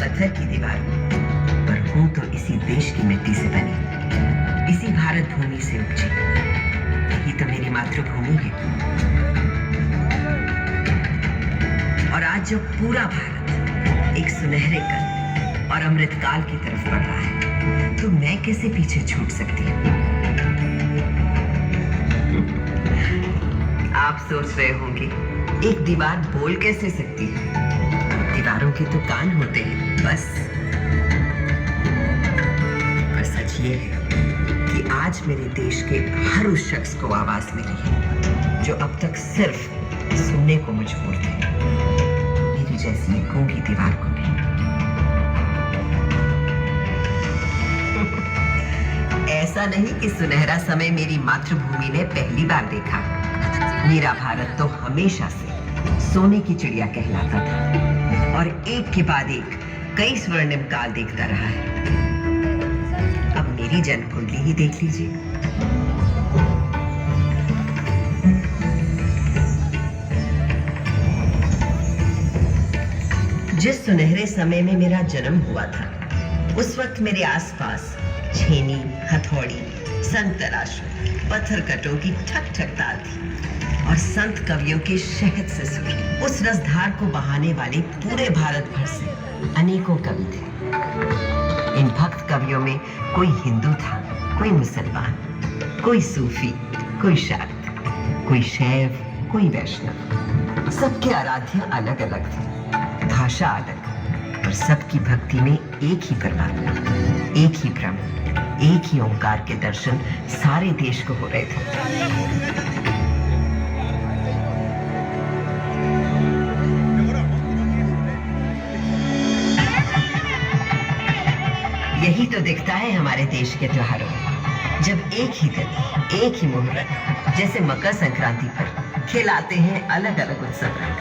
पत्थर की दीवार पर हूं तो इसी देश की मिट्टी से बनी, इसी भारत भूमि से उपजी। यही तो मेरी मातृभूमि है। और आज जब पूरा भारत एक सुनहरे कल और अमृतकाल की तरफ बढ़ रहा है, तो मैं कैसे पीछे छूट सकती हूँ? आप सोच रहे होंगे एक दीवार बोल कैसे सकती है? दीवारों के तो कान होते हैं बस। पर सच ये है कि आज मेरे देश के हर उस शख्स को आवाज मिली है जो अब तक सिर्फ सुनने को मजबूर थे, मेरी जैसी गूंगी दीवार को भी। ऐसा नहीं कि सुनहरा समय मेरी मातृभूमि ने पहली बार देखा। मेरा भारत तो हमेशा से सोने की चिड़िया कहलाता था और एक के बाद एक कई स्वर्णिम काल देखता रहा है। अब मेरी जन्म कुंडली ही देख लीजिए। जिस सुनहरे समय में मेरा जन्म हुआ था, उस वक्त मेरे आसपास छेनी, हथौड़ी, संग तराशू, पत्थर कटों की ठक ठक ताल थी और संत कवियों के शहद से सुर उस रसधार को बहाने वाले पूरे भारत भर से अनेकों कवि थे। इन भक्त कवियों में कोई हिंदू था, कोई मुसलमान, कोई सूफी, कोई शाक्त, कोई शैव, कोई वैष्णव। सबके आराध्य अलग अलग थे, भाषा अलग, पर सबकी भक्ति में एक ही परमात्मा, एक ही ब्रह्म, एक ही ओंकार के दर्शन सारे देश को हो रहे थे। यही तो दिखता है हमारे देश के त्योहारों में, जब एक ही दिन, एक ही मुहूर्त, जैसे मकर संक्रांति पर खिलाते हैं अलग अलग उत्सव रंग।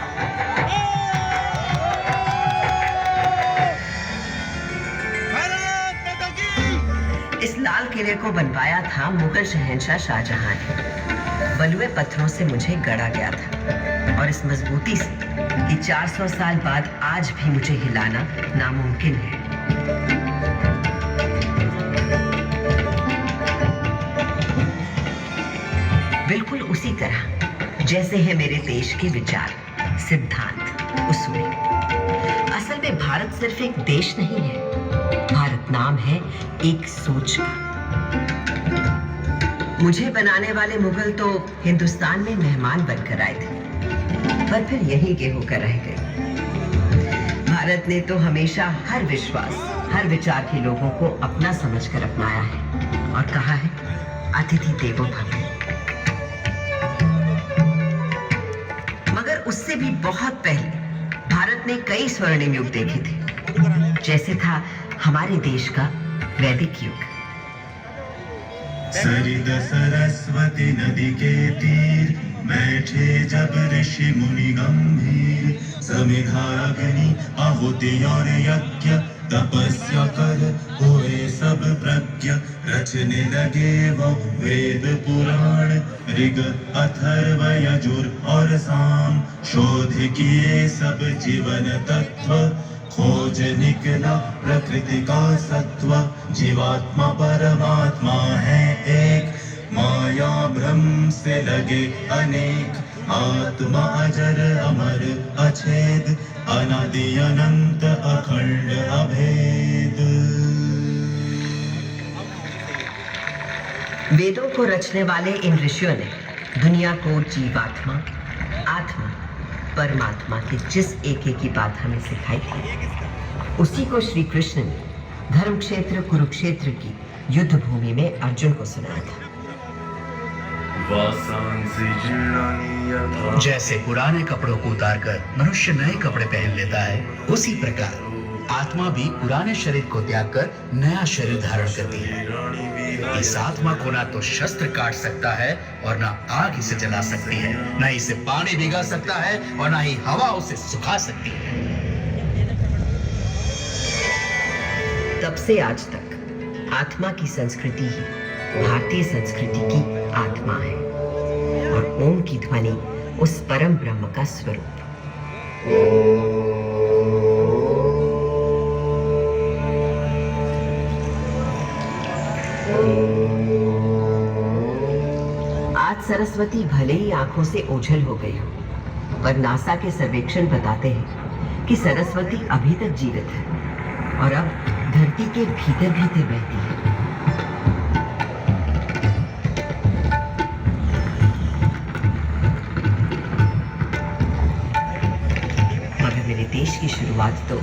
इस लाल किले को बनवाया था मुगल शहंशाह शाहजहां ने। बलुए पत्थरों से मुझे गढ़ा गया था और इस मजबूती से कि 400 साल बाद आज भी मुझे हिलाना नामुमकिन है। बिल्कुल उसी तरह जैसे है मेरे देश के विचार, सिद्धांत, उसूल। असल में भारत सिर्फ एक देश नहीं है, भारत नाम है एक सोच का। मुझे बनाने वाले मुगल तो हिंदुस्तान में मेहमान बनकर आए थे, पर फिर यही के होकर रह गए। भारत ने तो हमेशा हर विश्वास, हर विचार के लोगों को अपना समझकर अपनाया है और कहा है अतिथि देवो भव। मगर उससे भी बहुत पहले भारत ने कई स्वर्णिम युग देखे थे, जैसे था हमारे देश का वैदिक युग। सरित सरस्वती नदी के तीर बैठे जब ऋषि मुनि गंभीर, समिधा अग्नि आहुति और यज्ञ तपस्या कर हुए सब प्रज्ञ, रचने लगे वो वेद पुराण ऋग अथर्व यजुर और साम, शोध किए सब जीवन तत्व, खोज निकला प्रकृति का सत्व, जीवात्मा परमात्मा है एक, माया भ्रम से लगे अनेक, आत्मा अजर अमर अछेद, अनादि अनंत अखंड अभेद। वेदों को रचने वाले इन ऋषियों ने दुनिया को जीवात्मा, आत्मा, परमात्मा की जिस एक की बात हमें सिखाई थी, उसी को श्री कृष्ण ने धर्म क्षेत्र कुरुक्षेत्र की युद्ध भूमि में अर्जुन को सुनाया था। जैसे पुराने कपड़ों को उतारकर मनुष्य नए कपड़े पहन लेता है, उसी प्रकार आत्मा भी पुराने शरीर को त्याग कर नया शरीर धारण करती है। इस आत्मा को ना तो शस्त्र काट सकता है और ना आग इसे जला सकती है, ना इसे पानी भिगा सकता है और ना ही हवा उसे सुखा सकती है। तब से आज तक आत्मा की संस्कृति ही भारतीय संस्कृति की आत्मा है और ओम की ध्वनि उस परम ब्रह्म का स्वरूप। सरस्वती भले ही आंखों से ओझल हो गई हो, पर नासा के सर्वेक्षण बताते हैं कि सरस्वती अभी तक जीवित है और अब धरती के भीतर भीतर बहती है। मगर मेरे देश की शुरुआत तो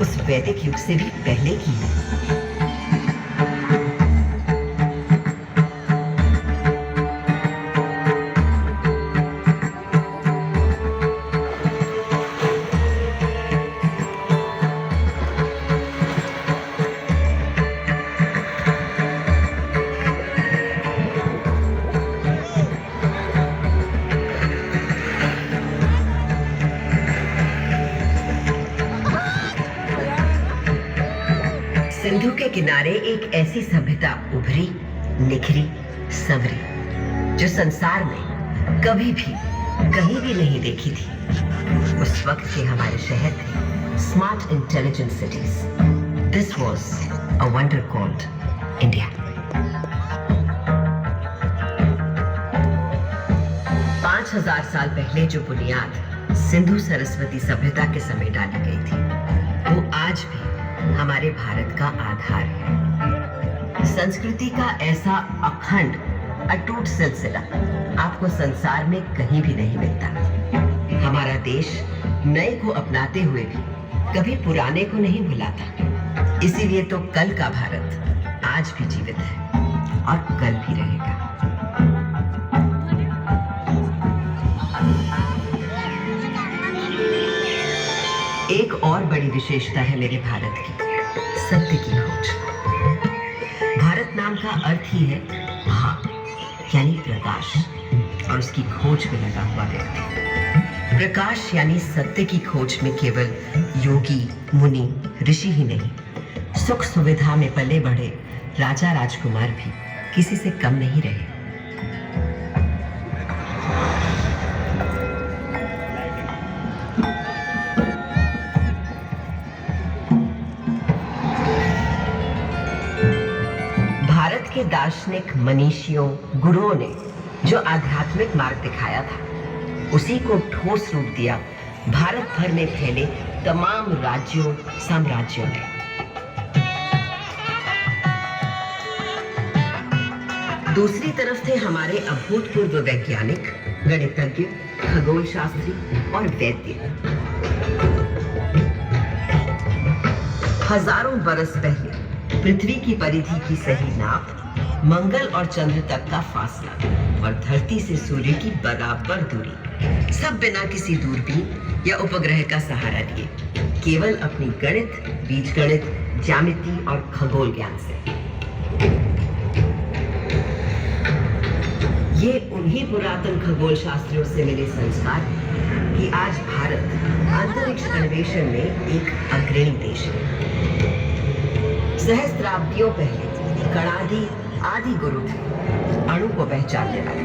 उस वैदिक युग से भी पहले की है। सिंधु के किनारे एक ऐसी सभ्यता उभरी, निखरी, संवरी जो संसार में कभी भी कहीं भी नहीं देखी थी। उस वक्त के हमारे शहर थे smart intelligent cities. This was a wonder called India. 5000 साल पहले जो बुनियाद सिंधु सरस्वती सभ्यता के समय डाली गई थी, वो आज भी हमारे भारत का आधार है। संस्कृति का ऐसा अखंड अटूट सिलसिला आपको संसार में कहीं भी नहीं मिलता। हमारा देश नए को अपनाते हुए भी कभी पुराने को नहीं भुलाता। इसीलिए तो कल का भारत आज भी जीवित है और कल भी रहेगा। एक और बड़ी विशेषता है मेरे भारत की, सत्य की खोज। भारत नाम का अर्थ ही है भा, यानी प्रकाश, और उसकी खोज में लगा हुआ व्यक्ति। प्रकाश यानी सत्य की खोज में केवल योगी, मुनि, ऋषि ही नहीं, सुख सुविधा में पले बढ़े राजा राजकुमार भी किसी से कम नहीं रहे। भारत के दार्शनिक मनीषियों, गुरुओं ने जो आध्यात्मिक मार्ग दिखाया था, उसी को ठोस रूप दिया भारत भर में फैले तमाम राज्यों, साम्राज्यों ने। दूसरी तरफ थे हमारे अभूतपूर्व वैज्ञानिक, गणितज्ञ, खगोल शास्त्री और वैद्य। हजारों बरस पहले पृथ्वी की परिधि की सही नाप, मंगल और चंद्र तक का फासला और धरती से सूर्य की बराबर दूरी, सब बिना किसी दूरबीन या उपग्रह का सहारा लिए, केवल अपनी गणित, बीजगणित, ज्यामिति और खगोल ज्ञान से। ये उन्हीं पुरातन खगोल शास्त्रियों से मिले संस्कार हैं कि आज भारत अंतरिक्ष अन्वेषण में एक अग्रणी देश है। सहस्त्राब्दियों पहले कणादि आदि गुरु थे अणु को पहचानने वाले।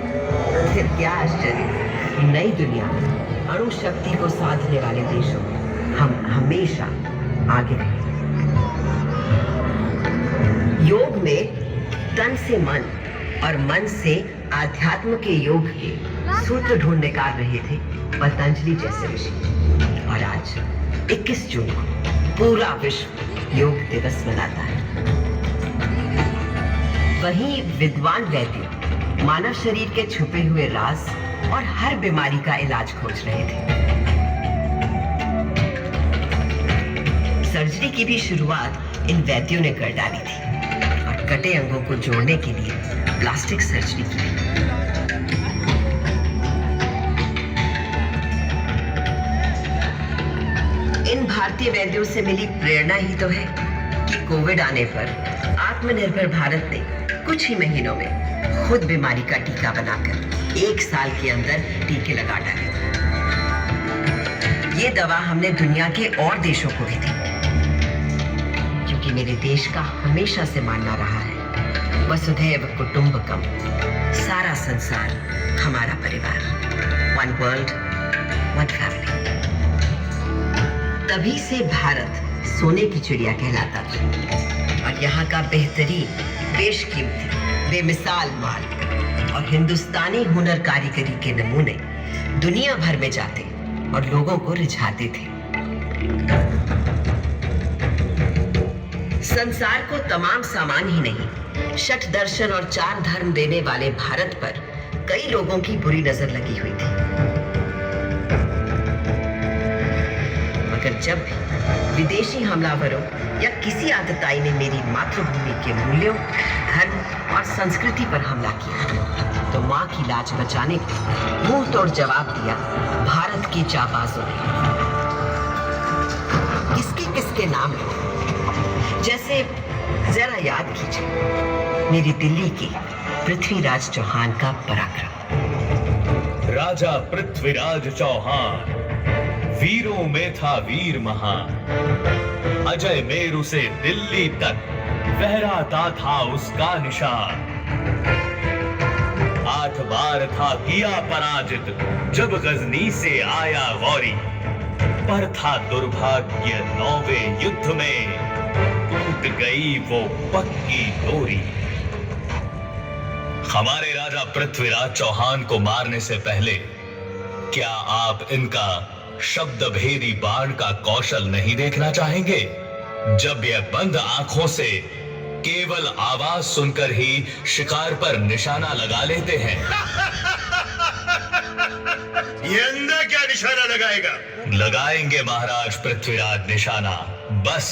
फिर क्या आश्चर्य, नई दुनिया में अणु शक्ति को साधने वाले देशों में हम हमेशा आगे रहे। योग में तन से मन और मन से आध्यात्म के योग के सूत्र ढूंढ निकाल रहे थे पतंजलि जैसे ऋषि। और आज 21 जून को पूरा विश्व योग दिवस मनाता है। वहीं विद्वान वैद्य मानव शरीर के छुपे हुए राज और हर बीमारी का इलाज खोज रहे थे। सर्जरी की भी शुरुआत इन वैद्यों ने कर डाली थी और कटे अंगों को जोड़ने के लिए प्लास्टिक सर्जरी की। इन भारतीय वैद्यों से मिली प्रेरणा ही तो है कि कोविड आने पर आत्मनिर्भर भारत ने कुछ ही महीनों में खुद बीमारी का टीका बनाकर 1 साल के अंदर टीके लगा डाले। ये दवा हमने दुनिया के और देशों को भी दी, क्योंकि मेरे देश का हमेशा से मानना रहा है वसुधैव कुटुंबकम, सारा संसार हमारा परिवार, वन वर्ल्ड वन फैमिली। तभी से भारत सोने की चिड़िया कहलाता था और यहाँ का बेहतरीन, बेशकीमती, बेमिसाल माल और हिंदुस्तानी हुनर कारीगरी के नमूने दुनिया भर में जाते और लोगों को रिझाते थे। संसार को तमाम सामान ही नहीं, षट दर्शन और 4 धर्म देने वाले भारत पर कई लोगों की बुरी नजर लगी हुई थी। मगर जब भी विदेशी हमलावरों या किसी आतताई ने मेरी मातृभूमि के मूल्यों, धर्म और संस्कृति पर हमला किया तो मां की लाज बचाने को मुंह तोड़ जवाब दिया भारत की जाबाजों ने। किसके किसके नाम है, जैसे जरा याद कीजिए मेरी दिल्ली के पृथ्वीराज चौहान का पराक्रम। राजा पृथ्वीराज चौहान वीरों में था वीर महान, अजय मेरु से दिल्ली तक फहराता था उसका निशान। 8 बार था किया पराजित जब गजनी से आया गौरी, पर था दुर्भाग्य 9वें युद्ध में टूट गई वो पक्की डोरी। हमारे राजा पृथ्वीराज चौहान को मारने से पहले क्या आप इनका शब्द भेदी बाण का कौशल नहीं देखना चाहेंगे, जब यह बंद आंखों से केवल आवाज सुनकर ही शिकार पर निशाना लगा लेते हैं। ये अंधा क्या निशाना लगाएगा? लगाएंगे महाराज पृथ्वीराज निशाना, बस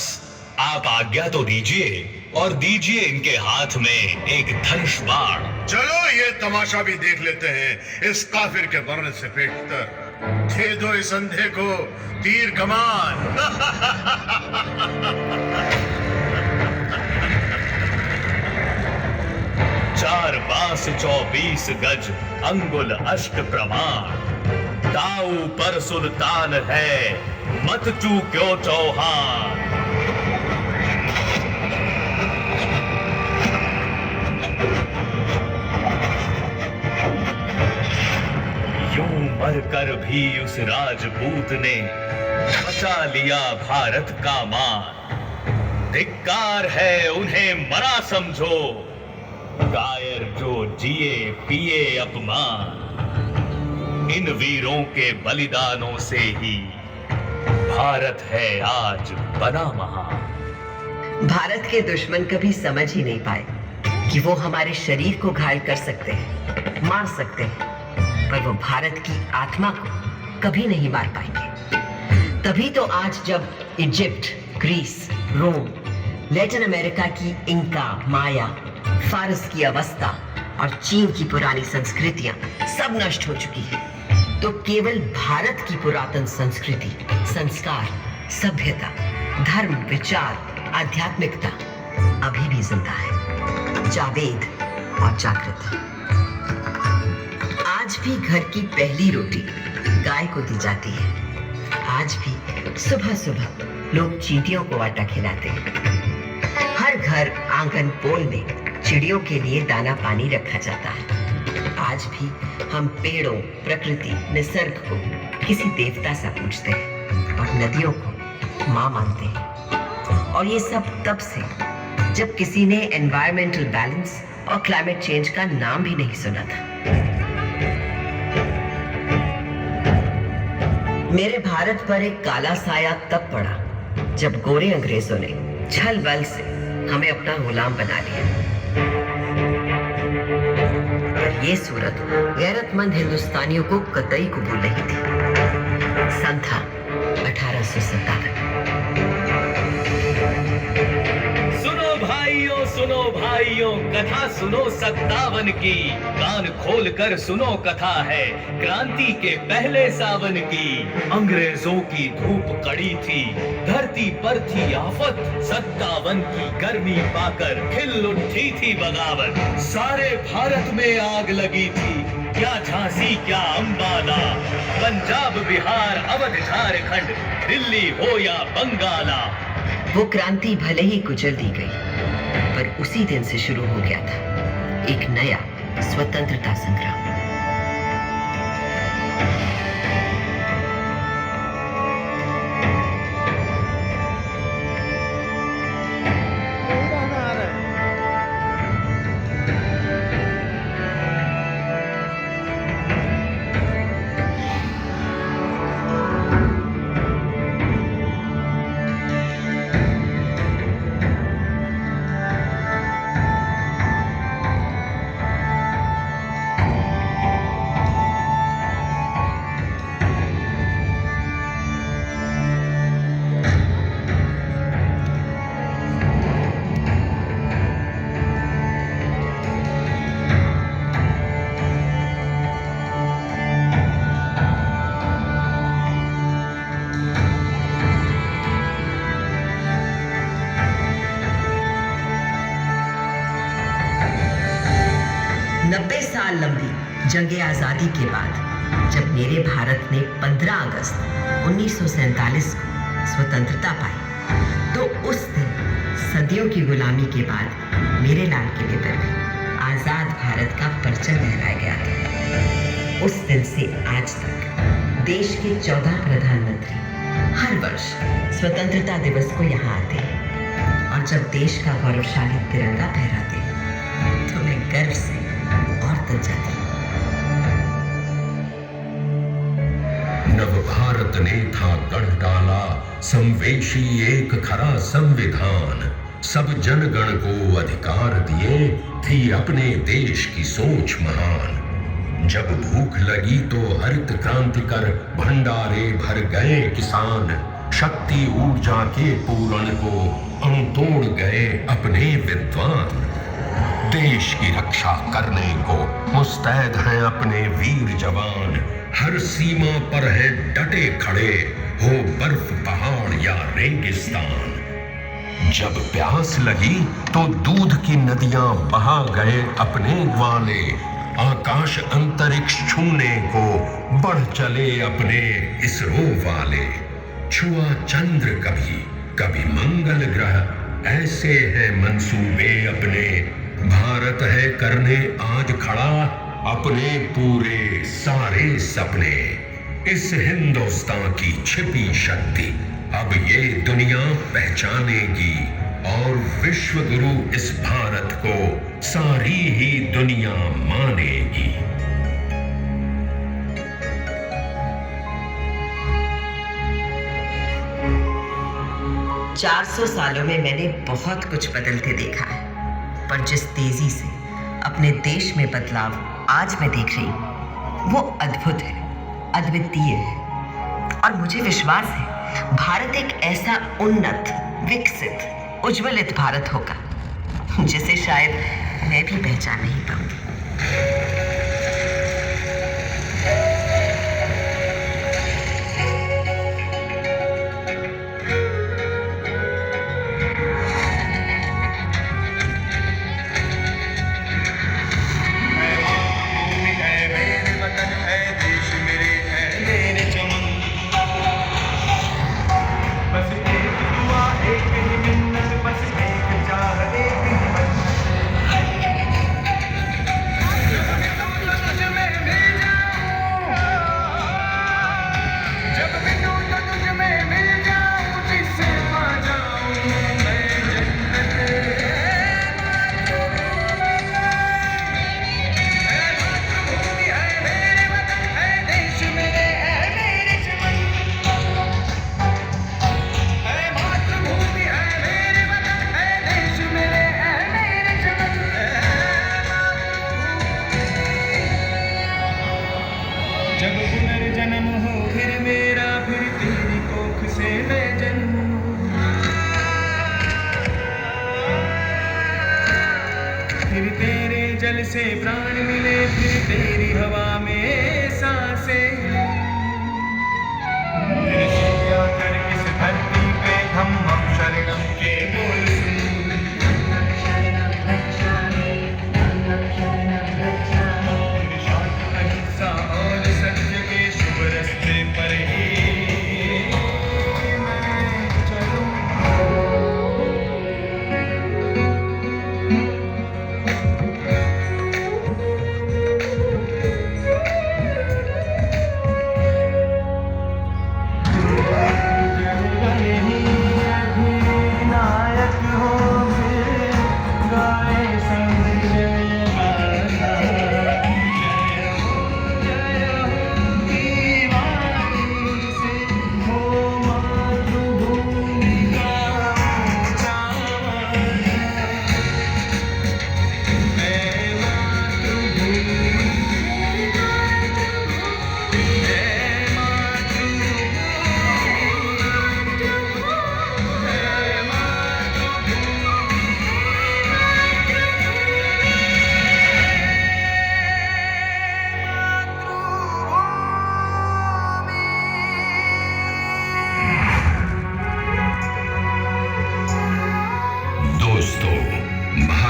आप आज्ञा तो दीजिए और दीजिए इनके हाथ में एक धनुष बाण। चलो ये तमाशा भी देख लेते हैं इस काफिर के मरने से पेशतर। दे दो इस अंधे को तीर कमान। 4 बांस 24 गज अंगुल अष्ट प्रमाण, दाऊ पर सुल्तान है मत चूक्यो चौहान। यूं मरकर भी उस राजपूत ने बचा लिया भारत का मान। धिक्कार है उन्हें मरा समझो, कायर जो जिए पिए अपमान। इन वीरों के बलिदानों से ही भारत है आज बना महान। भारत के दुश्मन कभी समझ ही नहीं पाए कि वो हमारे शरीर को घायल कर सकते हैं, मार सकते हैं, पर वो भारत की आत्मा को कभी नहीं मार पाएंगे। तभी तो आज जब इजिप्ट, ग्रीस, रोम, लैटिन अमेरिका की इंका, माया, फारस की अवस्था और चीन की पुरानी संस्कृतियां सब नष्ट हो चुकी है, तो केवल भारत की पुरातन संस्कृति, संस्कार, सभ्यता, धर्म, विचार, आध्यात्मिकता अभी भी जिंदा है, जावेद और जागृत है। आज भी घर की पहली रोटी गाय को दी जाती है। आज भी सुबह सुबह लोग चींटियों को आटा खिलाते हैं। हर घर, आंगन, पोल में चिड़ियों के लिए दाना पानी रखा जाता है। आज भी हम पेड़ों, प्रकृति, निसर्ग को किसी देवता सा पूजते हैं और नदियों को मां मानते हैं। और ये सब तब से जब किसी ने एनवायरमेंटल बैलेंस और क्लाइमेट चेंज का नाम भी नहीं सुना था। मेरे भारत पर एक काला साया तब पड़ा जब गोरे अंग्रेजों ने छल बल से हमें अपना गुलाम बना लिया। पर ये सूरत गैरतमंद हिंदुस्तानियों को कतई कबूल नहीं थी। सन था 1857। सुनो भाइयों कथा सुनो 57 की, कान खोल कर सुनो कथा है क्रांति के पहले सावन की। अंग्रेजों की धूप कड़ी थी, धरती पर थी आफत, 57 की गर्मी पाकर खिल उठी थी बगावत। सारे भारत में आग लगी थी, क्या झांसी क्या अंबाला, पंजाब बिहार अवध झारखंड, दिल्ली हो या बंगाला। वो क्रांति भले ही कुचल दी गई, पर उसी दिन से शुरू हो गया था एक नया स्वतंत्रता संग्राम। 90 साल लंबी जंग आज़ादी के बाद जब मेरे भारत ने 15 अगस्त 1947 को स्वतंत्रता पाई, तो उस दिन सदियों की गुलामी के बाद मेरे लाल किले पर भी आज़ाद भारत का परचम लहराया गया था। उस दिन से आज तक देश के 14 प्रधानमंत्री हर वर्ष स्वतंत्रता दिवस को यहाँ आते हैं और जब देश का गौरवशाली तिरंगा फहराते हैं तो मैं गर्व से और तन जाती हूँ। नव भारत ने था गढ़ डाला संवेशी एक खरा संविधान, सब जनगण को अधिकार दिए, थी अपने देश की सोच महान। जब भूख लगी तो हरित क्रांति कर भंडारे भर गए किसान, शक्ति ऊर्जा के पूरण को तोड़ गए अपने विद्वान। देश की रक्षा करने को मुस्तैद हैं अपने वीर जवान, हर सीमा पर है डटे खड़े, हो बर्फ पहाड़ या रेगिस्तान। जब प्यास लगी तो दूध की नदियां बहा गए अपने ग्वाले, आकाश अंतरिक्ष छूने को बढ़ चले अपने इसरो वाले। छुआ चंद्र कभी कभी मंगल ग्रह, ऐसे हैं मंसूबे अपने, भारत है करने आज खड़ा अपने पूरे सारे सपने। इस हिंदुस्तान की छिपी शक्ति अब ये दुनिया पहचानेगी, और विश्व गुरु इस भारत को सारी ही दुनिया मानेगी। 400 सालों में मैंने बहुत कुछ बदलते देखा है, पर जिस तेजी से अपने देश में बदलाव आज मैं देख रही हूँ वो अद्भुत है, अद्वितीय है। और मुझे विश्वास है भारत एक ऐसा उन्नत, विकसित, उज्ज्वलित भारत होगा जिसे शायद मैं भी पहचान नहीं पाऊंगी। जब पुनर्जन्म हो फिर मेरा, फिर तेरी कोख से मैं जन्मूं, फिर तेरे जल से प्राण मिले, फिर तेरी हवा में सांसें, फिर से आकर इस धरती पे धम्मं शरणं के बोल सुन। फिर शांति अहिंसा और सत्य के शुभ रास्ते पर ही मैं चलूं।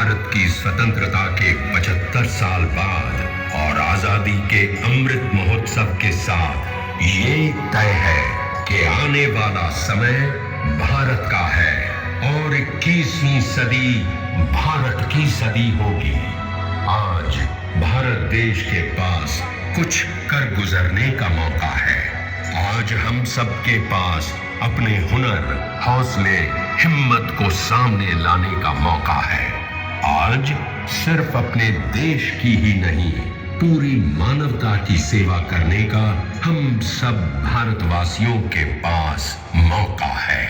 भारत की स्वतंत्रता के 75 साल बाद और आजादी के अमृत महोत्सव के साथ ये तय है कि आने वाला समय भारत का है और 21वीं सदी भारत की सदी होगी। आज भारत देश के पास कुछ कर गुजरने का मौका है। आज हम सबके पास अपने हुनर, हौसले, हिम्मत को सामने लाने का मौका है। आज सिर्फ अपने देश की ही नहीं, पूरी मानवता की सेवा करने का हम सब भारतवासियों के पास मौका है।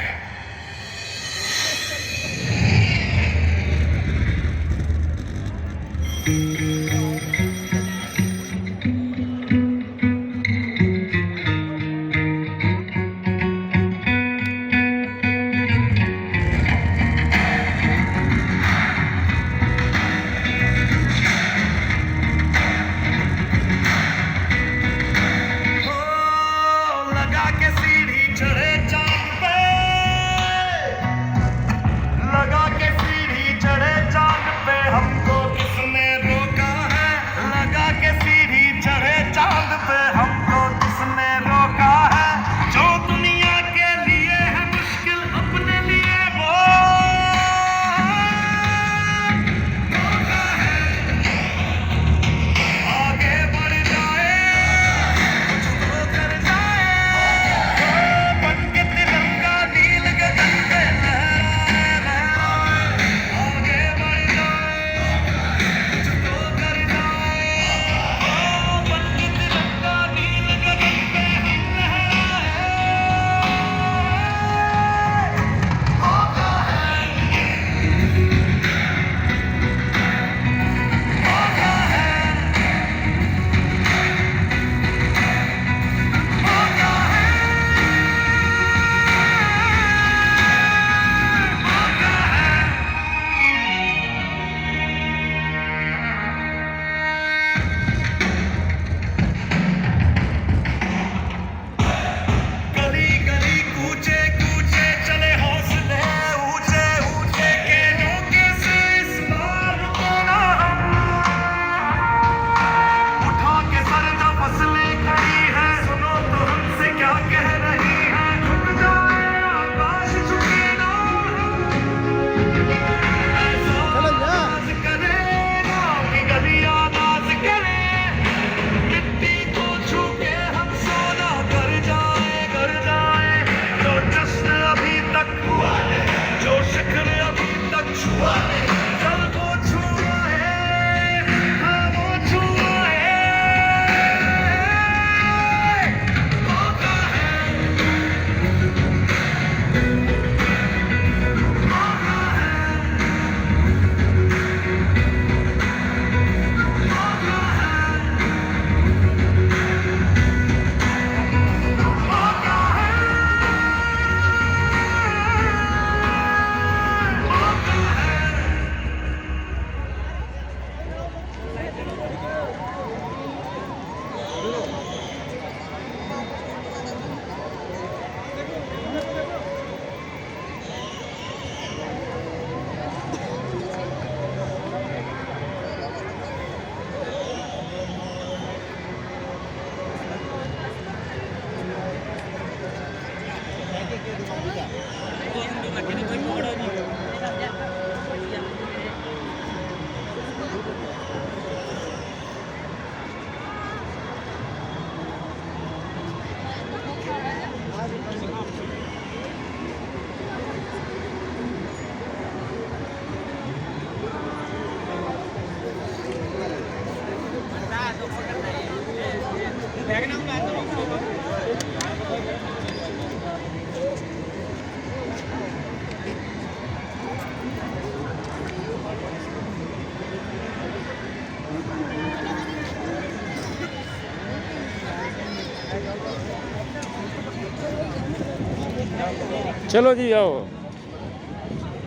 चलो जी आओ।